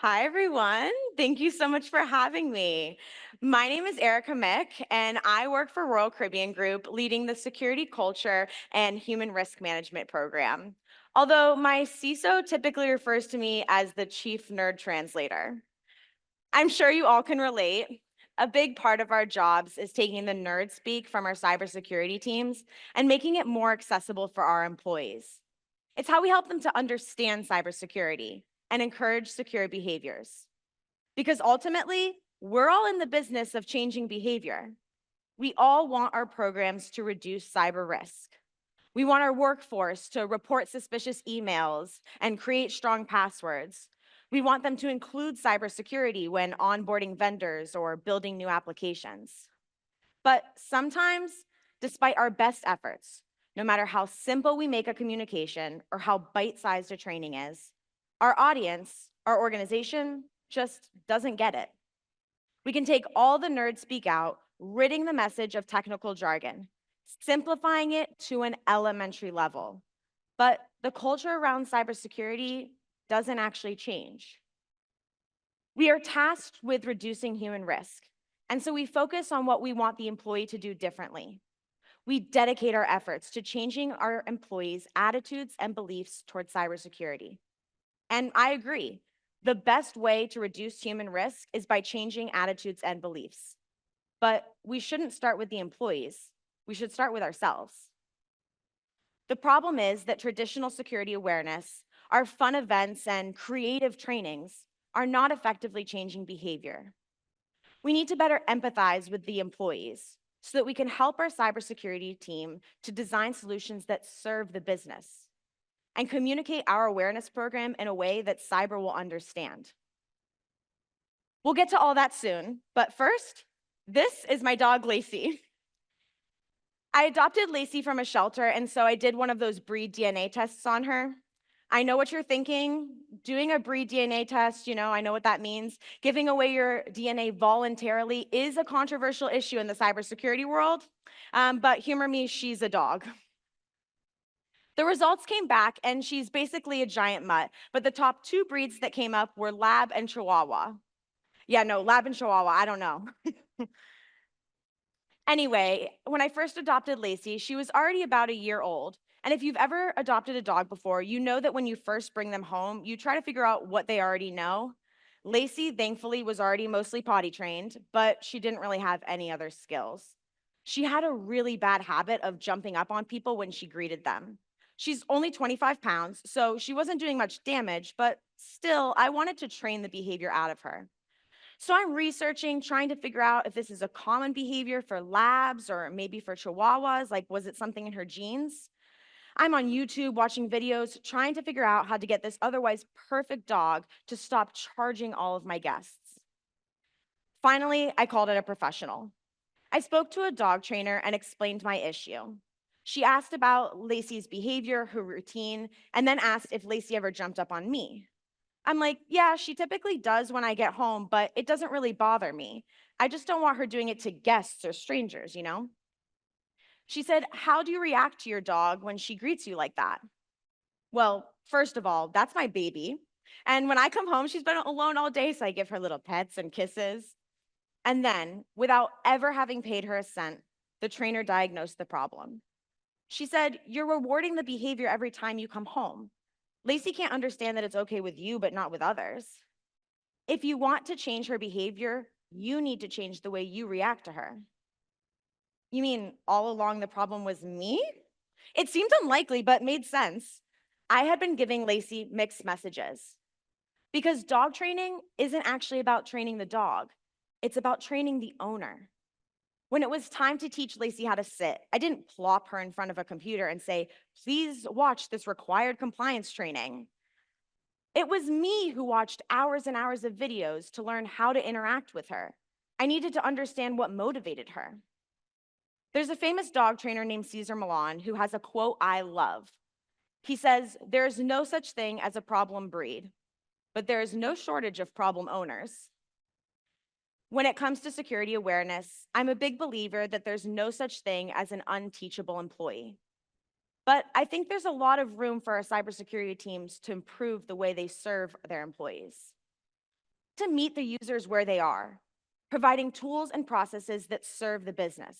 Hi, everyone. Thank you so much for having me. My name is Erica Mick, and I work for Royal Caribbean Group, leading the security culture and human risk management program. Although my CISO typically refers to me as the chief nerd translator. I'm sure you all can relate. A big part of our jobs is taking the nerd speak from our cybersecurity teams and making it more accessible for our employees. It's how we help them to understand cybersecurity and encourage secure behaviors. Because ultimately, we're all in the business of changing behavior. We all want our programs to reduce cyber risk. We want our workforce to report suspicious emails and create strong passwords. We want them to include cybersecurity when onboarding vendors or building new applications. But sometimes, despite our best efforts, no matter how simple we make a communication or how bite sized a training is, our audience, our organization, just doesn't get it. We can take all the nerd speak out, ridding the message of technical jargon, simplifying it to an elementary level. But the culture around cybersecurity doesn't actually change. We are tasked with reducing human risk, and so we focus on what we want the employee to do differently. We dedicate our efforts to changing our employees' attitudes and beliefs towards cybersecurity. And I agree, the best way to reduce human risk is by changing attitudes and beliefs. But we shouldn't start with the employees, we should start with ourselves. The problem is that traditional security awareness, our fun events, and creative trainings are not effectively changing behavior. We need to better empathize with the employees so that we can help our cybersecurity team to design solutions that serve the business and communicate our awareness program in a way that cyber will understand. We'll get to all that soon, but first, this is my dog, Lacey. I adopted Lacey from a shelter, and so I did one of those breed DNA tests on her. I know what you're thinking. Doing a breed DNA test, I know what that means. Giving away your DNA voluntarily is a controversial issue in the cybersecurity world, but humor me, she's a dog. The results came back, and she's basically a giant mutt, but the top two breeds that came up were Lab and Chihuahua. Yeah, no, Lab and Chihuahua, I don't know. Anyway, when I first adopted Lacey, she was already about a year old. And if you've ever adopted a dog before, you know that when you first bring them home, you try to figure out what they already know. Lacey, thankfully, was already mostly potty trained, but she didn't really have any other skills. She had a really bad habit of jumping up on people when she greeted them. She's only 25 pounds, so she wasn't doing much damage, but still, I wanted to train the behavior out of her. So I'm researching, trying to figure out if this is a common behavior for labs or maybe for chihuahuas. Like, was it something in her genes? I'm on YouTube watching videos, trying to figure out how to get this otherwise perfect dog to stop charging all of my guests. Finally, I called in a professional. I spoke to a dog trainer and explained my issue. She asked about Lacey's behavior, her routine, and then asked if Lacey ever jumped up on me. I'm like, yeah, she typically does when I get home, but it doesn't really bother me. I just don't want her doing it to guests or strangers? She said, how do you react to your dog when she greets you like that? Well, first of all, that's my baby. And when I come home, she's been alone all day, so I give her little pets and kisses. And then, without ever having paid her a cent, the trainer diagnosed the problem. She said, you're rewarding the behavior every time you come home. Lacey can't understand that it's okay with you, but not with others. If you want to change her behavior, you need to change the way you react to her. You mean all along the problem was me? It seemed unlikely, but made sense. I had been giving Lacey mixed messages because dog training isn't actually about training the dog, it's about training the owner. When it was time to teach Lacey how to sit, I didn't plop her in front of a computer and say, please watch this required compliance training. It was me who watched hours and hours of videos to learn how to interact with her. I needed to understand what motivated her. There's a famous dog trainer named Cesar Millan who has a quote I love. He says, there is no such thing as a problem breed, but there is no shortage of problem owners. When it comes to security awareness, I'm a big believer that there's no such thing as an unteachable employee. But I think there's a lot of room for our cybersecurity teams to improve the way they serve their employees. to meet the users where they are, providing tools and processes that serve the business.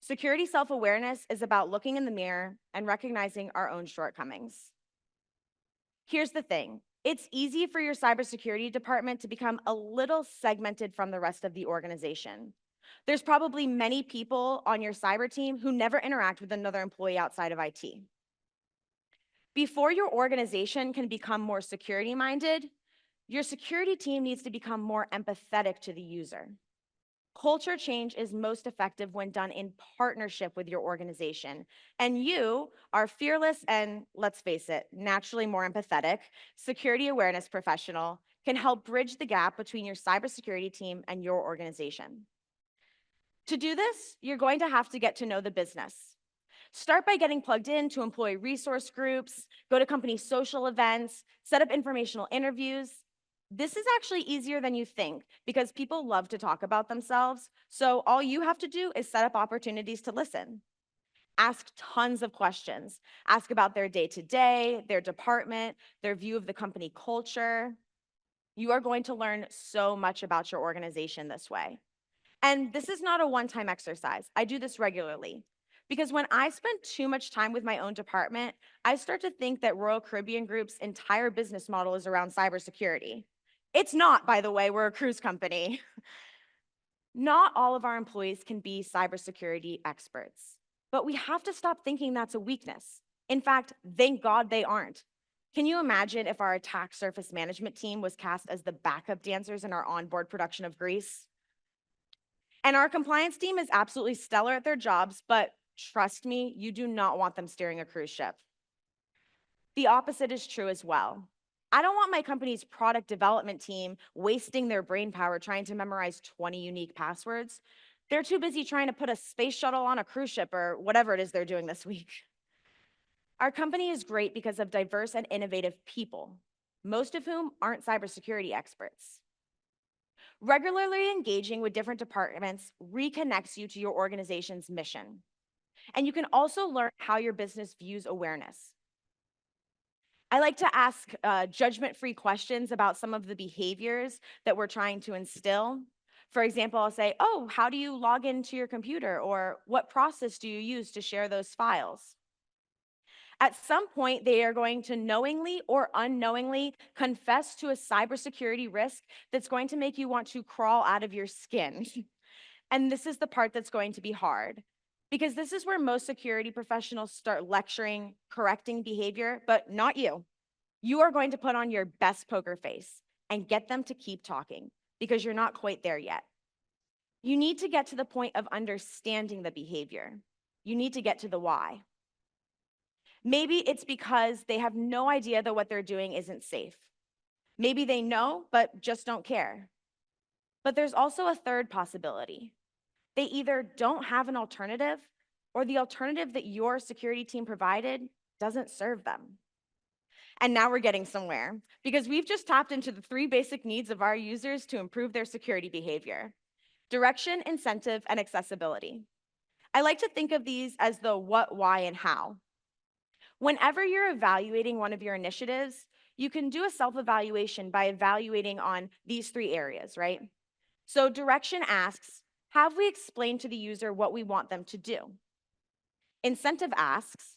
Security self-awareness is about looking in the mirror and recognizing our own shortcomings. Here's the thing. It's easy for your cybersecurity department to become a little segmented from the rest of the organization. There's probably many people on your cyber team who never interact with another employee outside of IT. Before your organization can become more security-minded, your security team needs to become more empathetic to the user. Culture change is most effective when done in partnership with your organization. And you are fearless and, let's face it, naturally more empathetic, security awareness professional can help bridge the gap between your cybersecurity team and your organization. To do this, you're going to have to get to know the business. Start by getting plugged into employee resource groups, go to company social events, set up informational interviews. This is actually easier than you think because people love to talk about themselves. So all you have to do is set up opportunities to listen. Ask tons of questions. Ask about their day-to-day, their department, their view of the company culture. You are going to learn so much about your organization this way. And this is not a one-time exercise. I do this regularly. Because when I spend too much time with my own department, I start to think that Royal Caribbean Group's entire business model is around cybersecurity. It's not, by the way, we're a cruise company. Not all of our employees can be cybersecurity experts, but we have to stop thinking that's a weakness. In fact, thank God they aren't. Can you imagine if our attack surface management team was cast as the backup dancers in our onboard production of Grease? And our compliance team is absolutely stellar at their jobs, but trust me, you do not want them steering a cruise ship. The opposite is true as well. I don't want my company's product development team wasting their brain power trying to memorize 20 unique passwords. They're too busy trying to put a space shuttle on a cruise ship or whatever it is they're doing this week. Our company is great because of diverse and innovative people, most of whom aren't cybersecurity experts. Regularly engaging with different departments reconnects you to your organization's mission. And you can also learn how your business views awareness. I like to ask judgment-free questions about some of the behaviors that we're trying to instill. For example, I'll say, oh, how do you log into your computer? Or what process do you use to share those files? At some point, they are going to knowingly or unknowingly confess to a cybersecurity risk that's going to make you want to crawl out of your skin. And this is the part that's going to be hard, because this is where most security professionals start lecturing, correcting behavior, but not you. You are going to put on your best poker face and get them to keep talking, because you're not quite there yet. You need to get to the point of understanding the behavior. You need to get to the why. Maybe it's because they have no idea that what they're doing isn't safe. Maybe they know, but just don't care. But there's also a third possibility. They either don't have an alternative, or the alternative that your security team provided doesn't serve them. And now we're getting somewhere, because we've just tapped into the 3 basic needs of our users to improve their security behavior: direction, incentive, and accessibility. I like to think of these as the what, why, and how. Whenever you're evaluating one of your initiatives, you can do a self-evaluation by evaluating on these 3 areas, right? So direction asks, have we explained to the user what we want them to do? Incentive asks,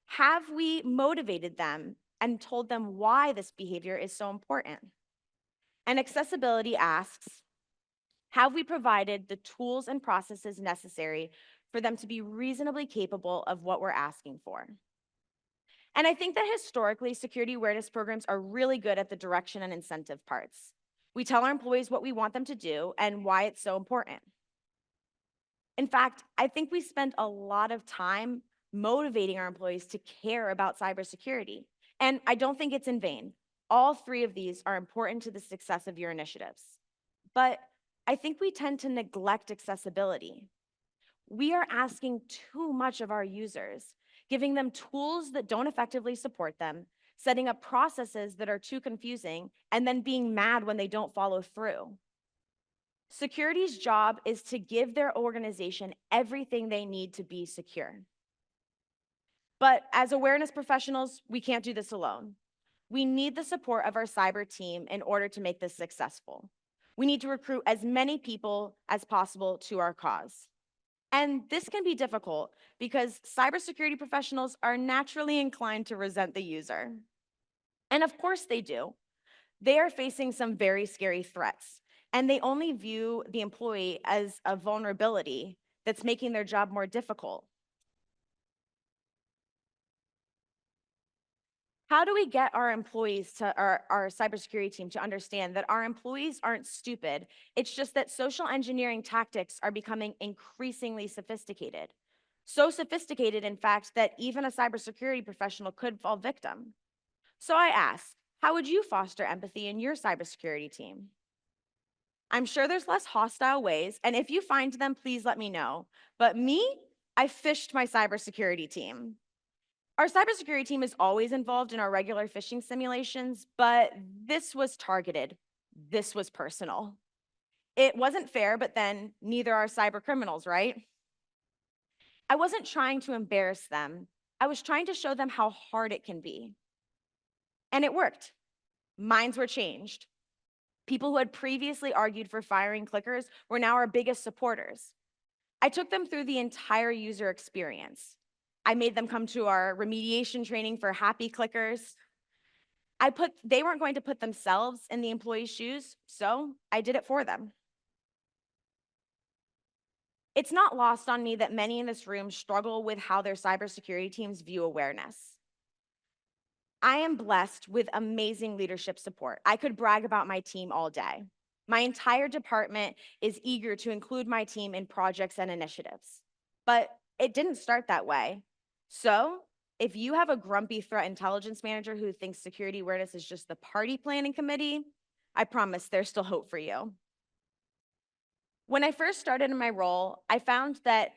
have we motivated them and told them why this behavior is so important? And accessibility asks, have we provided the tools and processes necessary for them to be reasonably capable of what we're asking for? And I think that historically, security awareness programs are really good at the direction and incentive parts. We tell our employees what we want them to do and why it's so important. In fact, I think we spend a lot of time motivating our employees to care about cybersecurity. And I don't think it's in vain. All 3 of these are important to the success of your initiatives. But I think we tend to neglect accessibility. We are asking too much of our users, giving them tools that don't effectively support them, setting up processes that are too confusing, and then being mad when they don't follow through. Security's job is to give their organization everything they need to be secure. But as awareness professionals, we can't do this alone. We need the support of our cyber team in order to make this successful. We need to recruit as many people as possible to our cause. And this can be difficult because cybersecurity professionals are naturally inclined to resent the user. And of course they do. They are facing some very scary threats, and they only view the employee as a vulnerability that's making their job more difficult. How do we get our employees to our cybersecurity team to understand that our employees aren't stupid? It's just that social engineering tactics are becoming increasingly sophisticated. So sophisticated, in fact, that even a cybersecurity professional could fall victim. So I ask, how would you foster empathy in your cybersecurity team? I'm sure there's less hostile ways, and if you find them, please let me know. But me, I fished my cybersecurity team. Our cybersecurity team is always involved in our regular phishing simulations, but this was targeted. This was personal. It wasn't fair, but then neither are cyber criminals, right? I wasn't trying to embarrass them. I was trying to show them how hard it can be. And it worked. Minds were changed. People who had previously argued for firing clickers were now our biggest supporters. I took them through the entire user experience. I made them come to our remediation training for happy clickers. They weren't going to put themselves in the employee's shoes, so I did it for them. It's not lost on me that many in this room struggle with how their cybersecurity teams view awareness. I am blessed with amazing leadership support. I could brag about my team all day. My entire department is eager to include my team in projects and initiatives. But it didn't start that way. So, if you have a grumpy threat intelligence manager who thinks security awareness is just the party planning committee, I promise there's still hope for you. When I first started in my role, I found that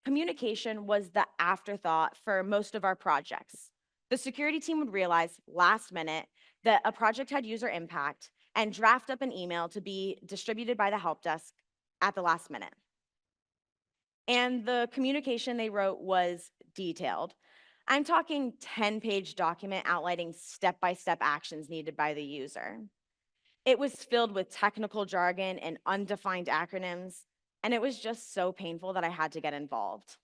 communication was the afterthought for most of our projects. The security team would realize last minute that a project had user impact and draft up an email to be distributed by the help desk at the last minute. And the communication they wrote was detailed. I'm talking 10-page document outlining step-by-step actions needed by the user. It was filled with technical jargon and undefined acronyms, and it was just so painful that I had to get involved.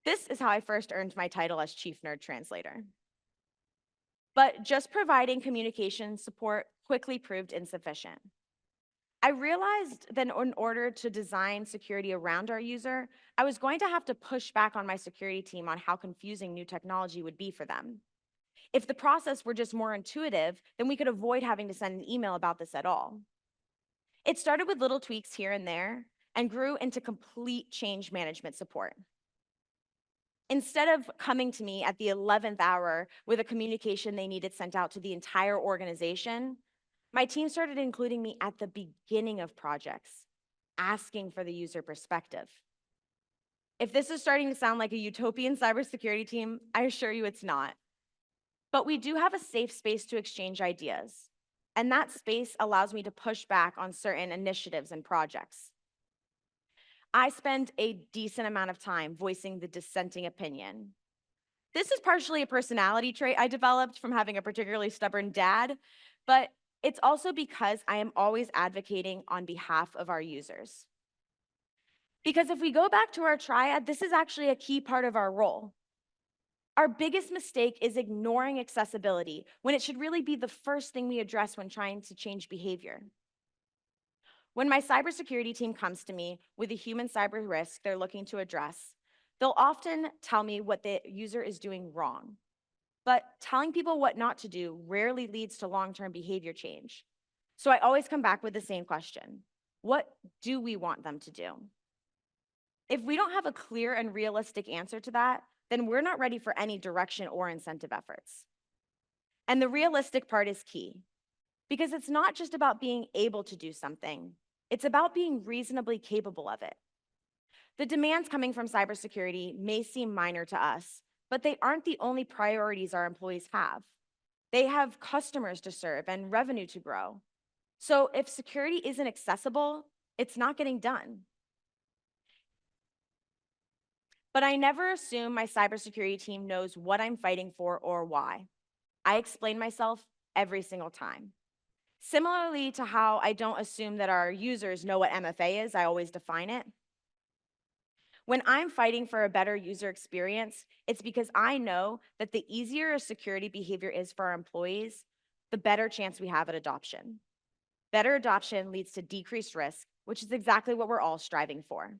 This is how I first earned my title as Chief Nerd Translator. But just providing communication support quickly proved insufficient. I realized that in order to design security around our user, I was going to have to push back on my security team on how confusing new technology would be for them. If the process were just more intuitive, then we could avoid having to send an email about this at all. It started with little tweaks here and there and grew into complete change management support. Instead of coming to me at the 11th hour with a communication they needed sent out to the entire organization, my team started including me at the beginning of projects, asking for the user perspective. If this is starting to sound like a utopian cybersecurity team, I assure you it's not. But we do have a safe space to exchange ideas, and that space allows me to push back on certain initiatives and projects. I spend a decent amount of time voicing the dissenting opinion. This is partially a personality trait I developed from having a particularly stubborn dad, but it's also because I am always advocating on behalf of our users. Because if we go back to our triad, this is actually a key part of our role. Our biggest mistake is ignoring accessibility when it should really be the first thing we address when trying to change behavior. When my cybersecurity team comes to me with a human cyber risk they're looking to address, they'll often tell me what the user is doing wrong. But telling people what not to do rarely leads to long-term behavior change. So I always come back with the same question. What do we want them to do? If we don't have a clear and realistic answer to that, then we're not ready for any direction or incentive efforts. And the realistic part is key, because it's not just about being able to do something, it's about being reasonably capable of it. The demands coming from cybersecurity may seem minor to us, but they aren't the only priorities our employees have. They have customers to serve and revenue to grow. So if security isn't accessible, it's not getting done. But I never assume my cybersecurity team knows what I'm fighting for or why. I explain myself every single time. Similarly to how I don't assume that our users know what MFA is, I always define it. When I'm fighting for a better user experience, it's because I know that the easier a security behavior is for our employees, the better chance we have at adoption. Better adoption leads to decreased risk, which is exactly what we're all striving for.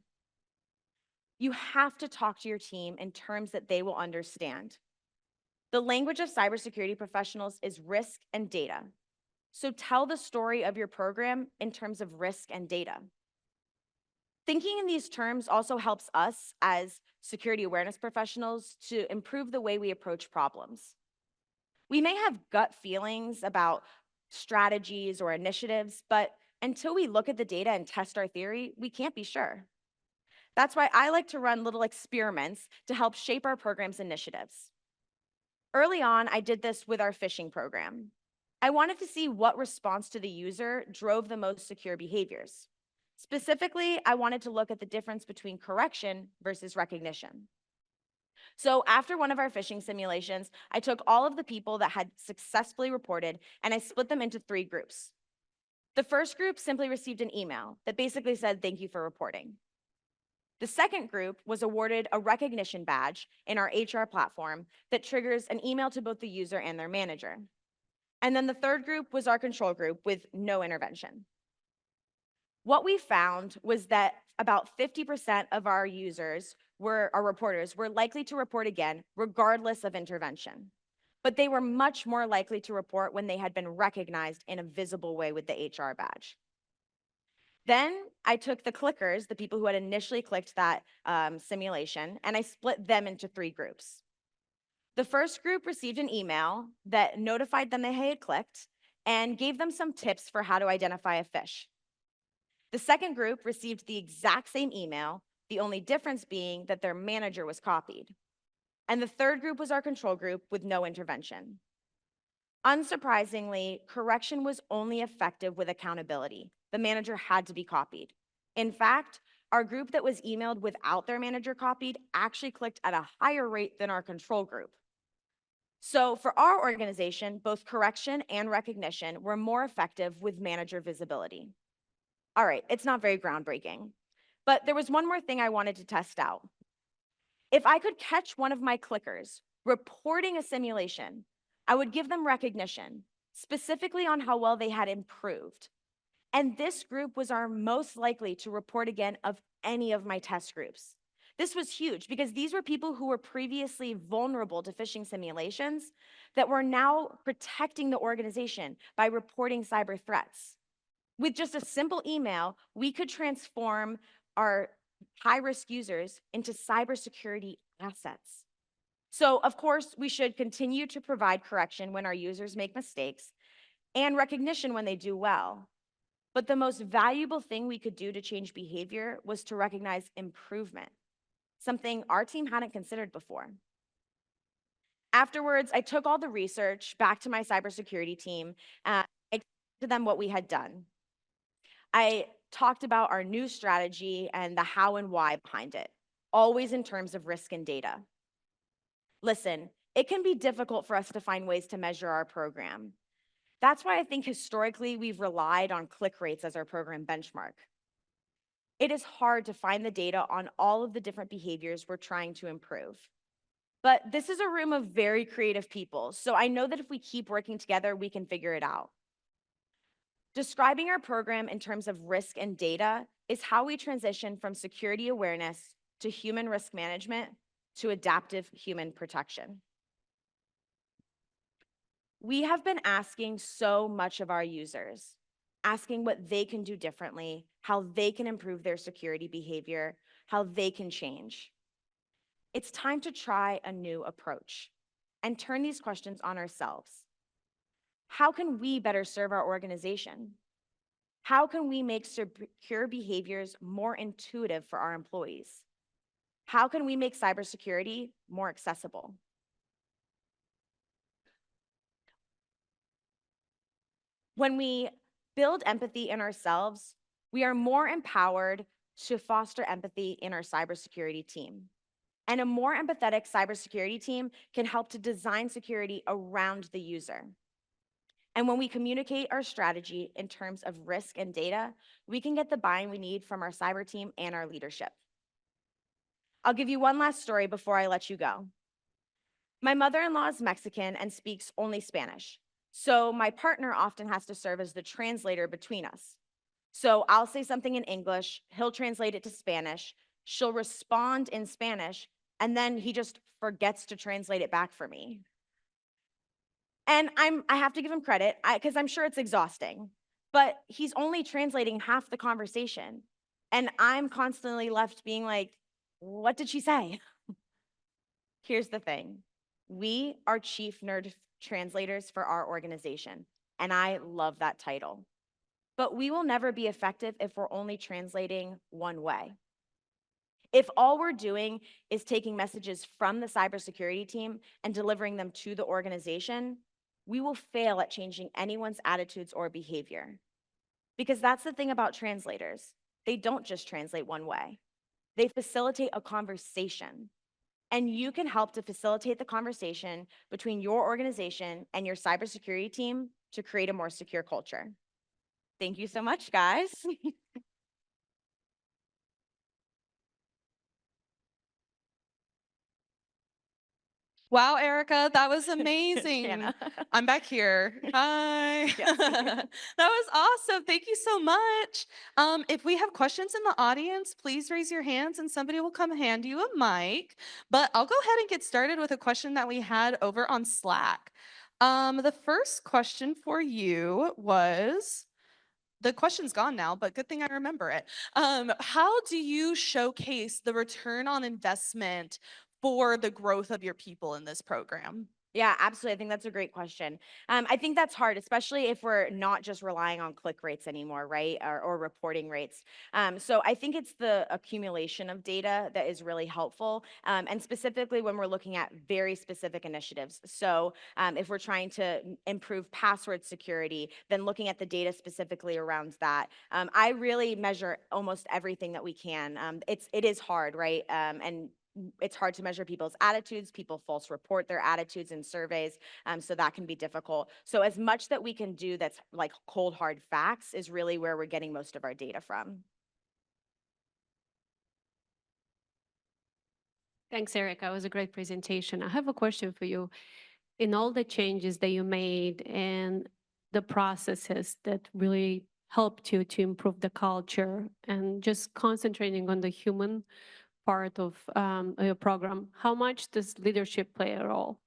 You have to talk to your team in terms that they will understand. The language of cybersecurity professionals is risk and data. So tell the story of your program in terms of risk and data. Thinking in these terms also helps us as security awareness professionals to improve the way we approach problems. We may have gut feelings about strategies or initiatives, but until we look at the data and test our theory, we can't be sure. That's why I like to run little experiments to help shape our program's initiatives. Early on, I did this with our phishing program. I wanted to see what response to the user drove the most secure behaviors. Specifically, I wanted to look at the difference between correction versus recognition. So after one of our phishing simulations, I took all of the people that had successfully reported and I split them into 3 groups. The first group simply received an email that basically said, "Thank you for reporting." The second group was awarded a recognition badge in our HR platform that triggers an email to both the user and their manager. And then the third group was our control group with no intervention. What we found was that about 50% of our our reporters, were likely to report again, regardless of intervention. But they were much more likely to report when they had been recognized in a visible way with the HR badge. Then I took the clickers, the people who had initially clicked that simulation, and I split them into 3 groups. The first group received an email that notified them they had clicked and gave them some tips for how to identify a phish. The second group received the exact same email, the only difference being that their manager was copied. And the third group was our control group with no intervention. Unsurprisingly, correction was only effective with accountability. The manager had to be copied. In fact, our group that was emailed without their manager copied actually clicked at a higher rate than our control group. So for our organization, both correction and recognition were more effective with manager visibility. All right, it's not very groundbreaking, but there was one more thing I wanted to test out. If I could catch one of my clickers reporting a simulation, I would give them recognition, specifically on how well they had improved. And this group was our most likely to report again of any of my test groups. This was huge because these were people who were previously vulnerable to phishing simulations that were now protecting the organization by reporting cyber threats. With just a simple email, we could transform our high-risk users into cybersecurity assets. So, of course, we should continue to provide correction when our users make mistakes and recognition when they do well. But the most valuable thing we could do to change behavior was to recognize improvement, something our team hadn't considered before. Afterwards, I took all the research back to my cybersecurity team and I explained to them what we had done. I talked about our new strategy and the how and why behind it, always in terms of risk and data. Listen, it can be difficult for us to find ways to measure our program. That's why I think historically we've relied on click rates as our program benchmark. It is hard to find the data on all of the different behaviors we're trying to improve. But this is a room of very creative people, so I know that if we keep working together, we can figure it out. Describing our program in terms of risk and data is how we transition from security awareness to human risk management to adaptive human protection. We have been asking so much of our users, asking what they can do differently, how they can improve their security behavior, how they can change. It's time to try a new approach and turn these questions on ourselves. How can we better serve our organization? How can we make secure behaviors more intuitive for our employees? How can we make cybersecurity more accessible? When we build empathy in ourselves, we are more empowered to foster empathy in our cybersecurity team. And a more empathetic cybersecurity team can help to design security around the user. And when we communicate our strategy in terms of risk and data, we can get the buy-in we need from our cyber team and our leadership. I'll give you one last story before I let you go. My mother-in-law is Mexican and speaks only Spanish. So my partner often has to serve as the translator between us. So I'll say something in English, he'll translate it to Spanish, she'll respond in Spanish, and then he just forgets to translate it back for me. And I have to give him credit because I'm sure it's exhausting, but he's only translating half the conversation. And I'm constantly left being like, what did she say? Here's the thing. We are chief nerd translators for our organization, and I love that title. But we will never be effective if we're only translating one way. If all we're doing is taking messages from the cybersecurity team and delivering them to the organization, we will fail at changing anyone's attitudes or behavior. Because that's the thing about translators. They don't just translate one way. They facilitate a conversation. And you can help to facilitate the conversation between your organization and your cybersecurity team to create a more secure culture. Thank you so much, guys. Wow, Erica, that was amazing. Shanna. I'm back here. Hi. Yes. That was awesome. Thank you so much. If we have questions in the audience, please raise your hands and somebody will come hand you a mic. But I'll go ahead and get started with a question that we had over on Slack. The first question for you was, the question's gone now, but good thing I remember it. How do you showcase the return on investment for the growth of your people in this program? Yeah, absolutely. I think that's a great question. I think that's hard, especially if we're not just relying on click rates anymore, right? Or reporting rates. So I think it's the accumulation of data that is really helpful. And specifically when we're looking at very specific initiatives. So if we're trying to improve password security, then looking at the data specifically around that. I really measure almost everything that we can. It is hard, right? And it's hard to measure people's attitudes. People false report their attitudes in surveys, so that can be difficult. So as much that we can do that's like cold hard facts is really where we're getting most of our data from. Thanks, Erica. It was a great presentation. I have a question for you. In all the changes that you made and the processes that really helped you to improve the culture and just concentrating on the human part of your program, how much does leadership play a role?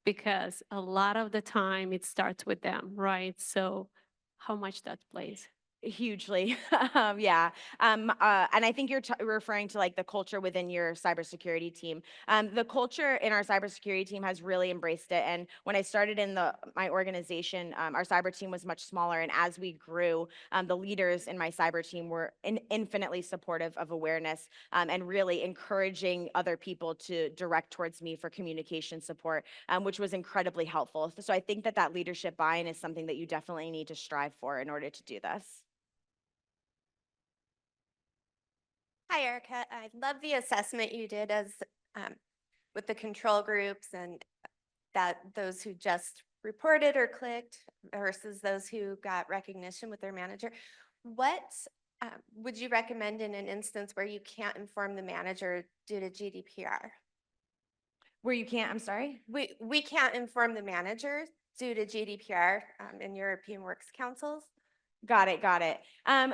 Because a lot of the time it starts with them, right? So how much that plays? Hugely. Yeah. And I think you're referring to like the culture within your cybersecurity team. The culture in our cybersecurity team has really embraced it. And when I started in my organization, our cyber team was much smaller. And as we grew, the leaders in my cyber team were infinitely supportive of awareness and really encouraging other people to direct towards me for communication support, which was incredibly helpful. So I think that leadership buy-in is something that you definitely need to strive for in order to do this. Hi, Erica. I love the assessment you did as with the control groups and that those who just reported or clicked versus those who got recognition with their manager. What would you recommend in an instance where you can't inform the manager due to GDPR? Where you can't, I'm sorry? We can't inform the manager due to GDPR in European Works Councils. Got it, got it.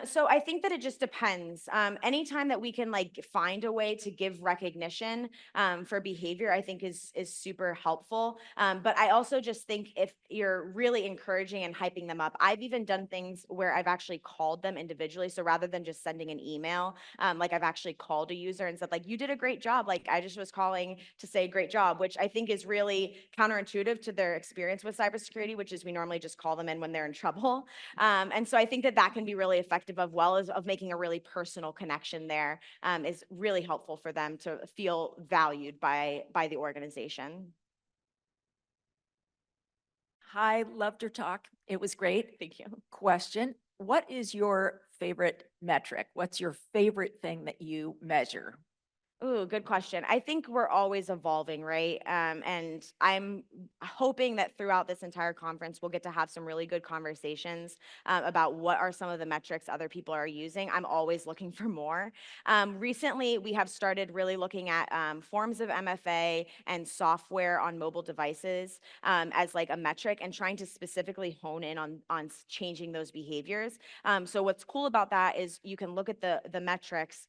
So I think that it just depends. Anytime that we can like find a way to give recognition for behavior, I think is super helpful. But I also just think if you're really encouraging and hyping them up, I've even done things where I've actually called them individually. So rather than just sending an email, like I've actually called a user and said like, you did a great job. Like I just was calling to say great job, which I think is really counterintuitive to their experience with cybersecurity, which is we normally just call them in when they're in trouble. And so I think that can be really effective as well as of making a really personal connection there is really helpful for them to feel valued by the organization. Hi, loved your talk. It was great. Thank you. Question, what is your favorite metric? What's your favorite thing that you measure? Ooh, good question. I think we're always evolving, right? And I'm hoping that throughout this entire conference, we'll get to have some really good conversations about what are some of the metrics other people are using. I'm always looking for more. Recently, we have started really looking at forms of MFA and software on mobile devices as like a metric and trying to specifically hone in on changing those behaviors. So what's cool about that is you can look at the metrics,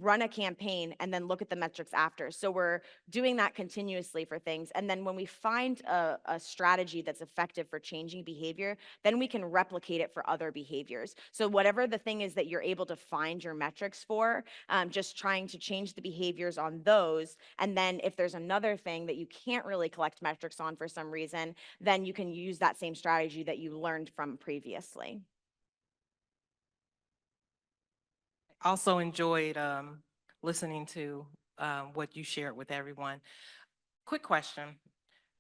run a campaign, and then look at the metrics after. So we're doing that continuously for things. And then when we find a strategy that's effective for changing behavior, then we can replicate it for other behaviors. So whatever the thing is that you're able to find your metrics for, just trying to change the behaviors on those. And then if there's another thing that you can't really collect metrics on for some reason, then you can use that same strategy that you learned from previously. Also enjoyed listening to what you shared with everyone. Quick question.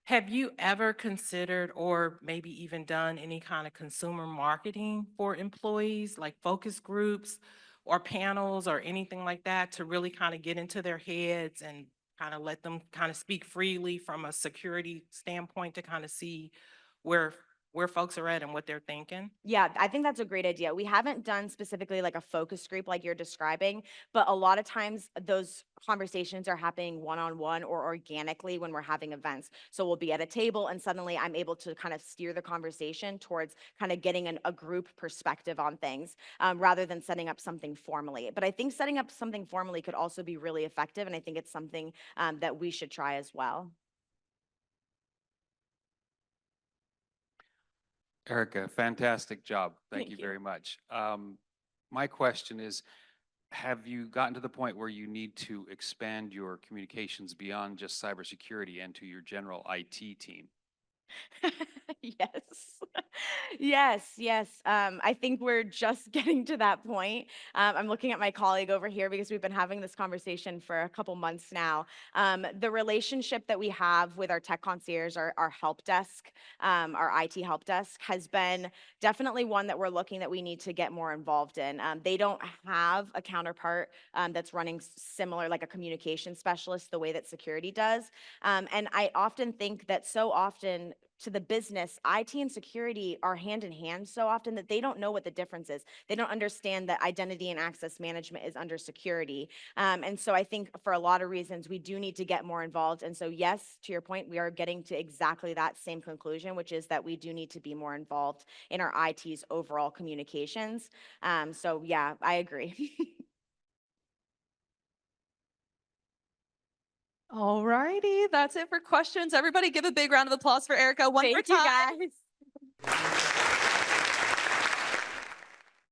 Have you ever considered or maybe even done any kind of consumer marketing for employees, like focus groups or panels or anything like that, to really kind of get into their heads and kind of let them kind of speak freely from a security standpoint to kind of see where folks are at and what they're thinking? Yeah, I think that's a great idea. We haven't done specifically like a focus group like you're describing, but a lot of times those conversations are happening one-on-one or organically when we're having events. So we'll be at a table and suddenly I'm able to kind of steer the conversation towards kind of getting a group perspective on things rather than setting up something formally. But I think setting up something formally could also be really effective, and I think it's something that we should try as well. Erica, fantastic job. Thank Thank you you. very much. My question is, have you gotten to the point where you need to expand your communications beyond just cybersecurity and to your general IT team? Yes. Yes. I think we're just getting to that point. I'm looking at my colleague over here because we've been having this conversation for a couple months now. The relationship that we have with our tech concierge, our help desk, our IT help desk, has been definitely one that we're looking that we need to get more involved in. They don't have a counterpart that's running similar, like a communication specialist, the way that security does. And I often think that so often to the business, IT and security are hand in hand so often that they don't know what the difference is. They don't understand that identity and access management is under security. And so I think for a lot of reasons, we do need to get more involved. And so, yes, to your point, we are getting to exactly that same conclusion, which is that we do need to be more involved in our IT's overall communications. So, yeah, I agree. All righty, that's it for questions. Everybody give a big round of applause for Erica one more Thank you, time. guys.